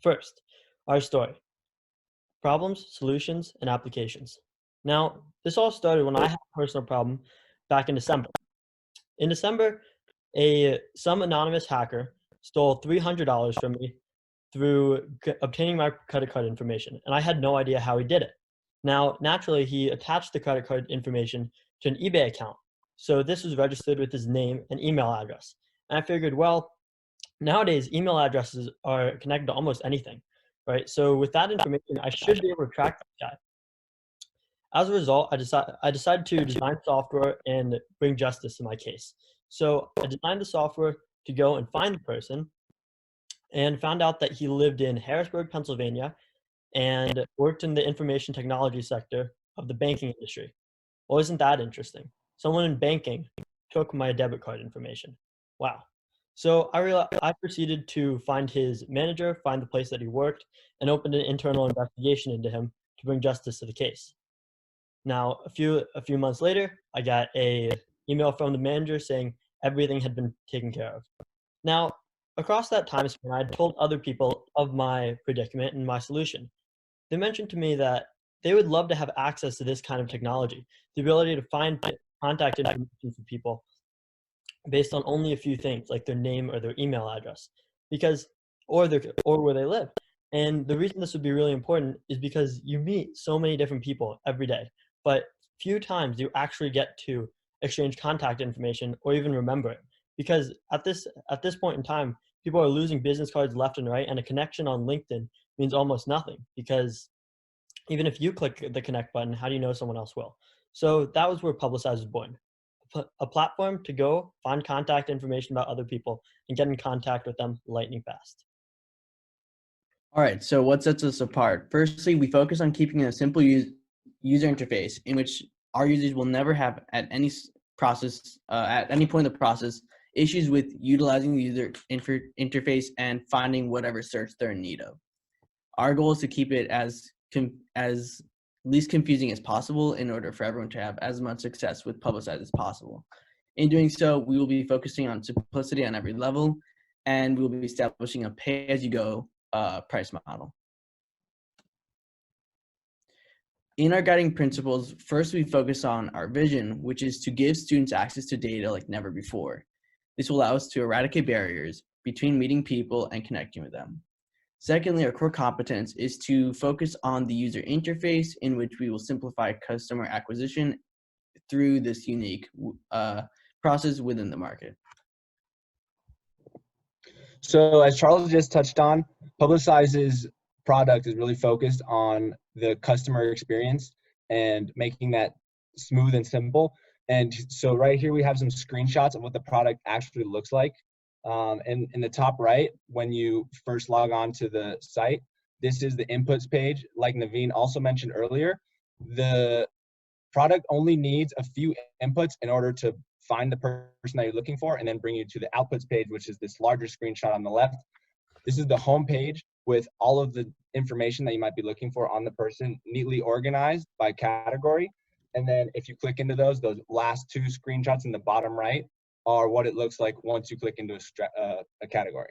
First, our story: problems, solutions, and applications. Now, this all started when I had a personal problem back in December. In December, some anonymous hacker stole $300 from me through obtaining my credit card information, and I had no idea how he did it. Now, naturally, he attached the credit card information to an eBay account, so this was registered with his name and email address. And I figured, well, nowadays email addresses are connected to almost anything, right? So with that information, I should be able to track this guy. As a result, I decided to design software and bring justice to my case. So I designed the software to go and find the person, and found out that he lived in Harrisburg, Pennsylvania, and worked in the information technology sector of the banking industry. Well, isn't that interesting? Someone in banking took my debit card information. Wow. So I proceeded to find his manager, find the place that he worked, and opened an internal investigation into him to bring justice to the case. Now, a few months later, I got a email from the manager saying everything had been taken care of. Now, across that time span, I had told other people of my predicament and my solution. They mentioned to me that they would love to have access to this kind of technology, the ability to find contact information for people based on only a few things, like their name or their email address, because or where they live. And the reason this would be really important is because you meet so many different people every day, but few times you actually get to exchange contact information or even remember it. Because at this point in time, people are losing business cards left and right, and a connection on LinkedIn means almost nothing, because even if you click the connect button, how do you know someone else will? So that was where Publicize was born. A platform to go find contact information about other people and get in contact with them lightning fast. All right, so what sets us apart? Firstly, we focus on keeping a simple user interface in which our users will never have at any point in the process issues with utilizing the user interface and finding whatever search they're in need of. Our goal is to keep it as least confusing as possible in order for everyone to have as much success with Publicize as possible. In doing so, we will be focusing on simplicity on every level, and we will be establishing a pay-as-you-go price model. In our guiding principles, first we focus on our vision, which is to give students access to data like never before. This will allow us to eradicate barriers between meeting people and connecting with them. Secondly, our core competence is to focus on the user interface, in which we will simplify customer acquisition through this unique process within the market. So as Charles just touched on, Publicize's product is really focused on the customer experience and making that smooth and simple. And so right here we have some screenshots of what the product actually looks like. And in the top right, when you first log on to the site, this is the inputs page. Like Naveen also mentioned earlier, the product only needs a few inputs in order to find the person that you're looking for and then bring you to the outputs page, which is this larger screenshot on the left. This is the home page with all of the information that you might be looking for on the person, neatly organized by category. And then if you click into those last two screenshots in the bottom right are what it looks like once you click into a category.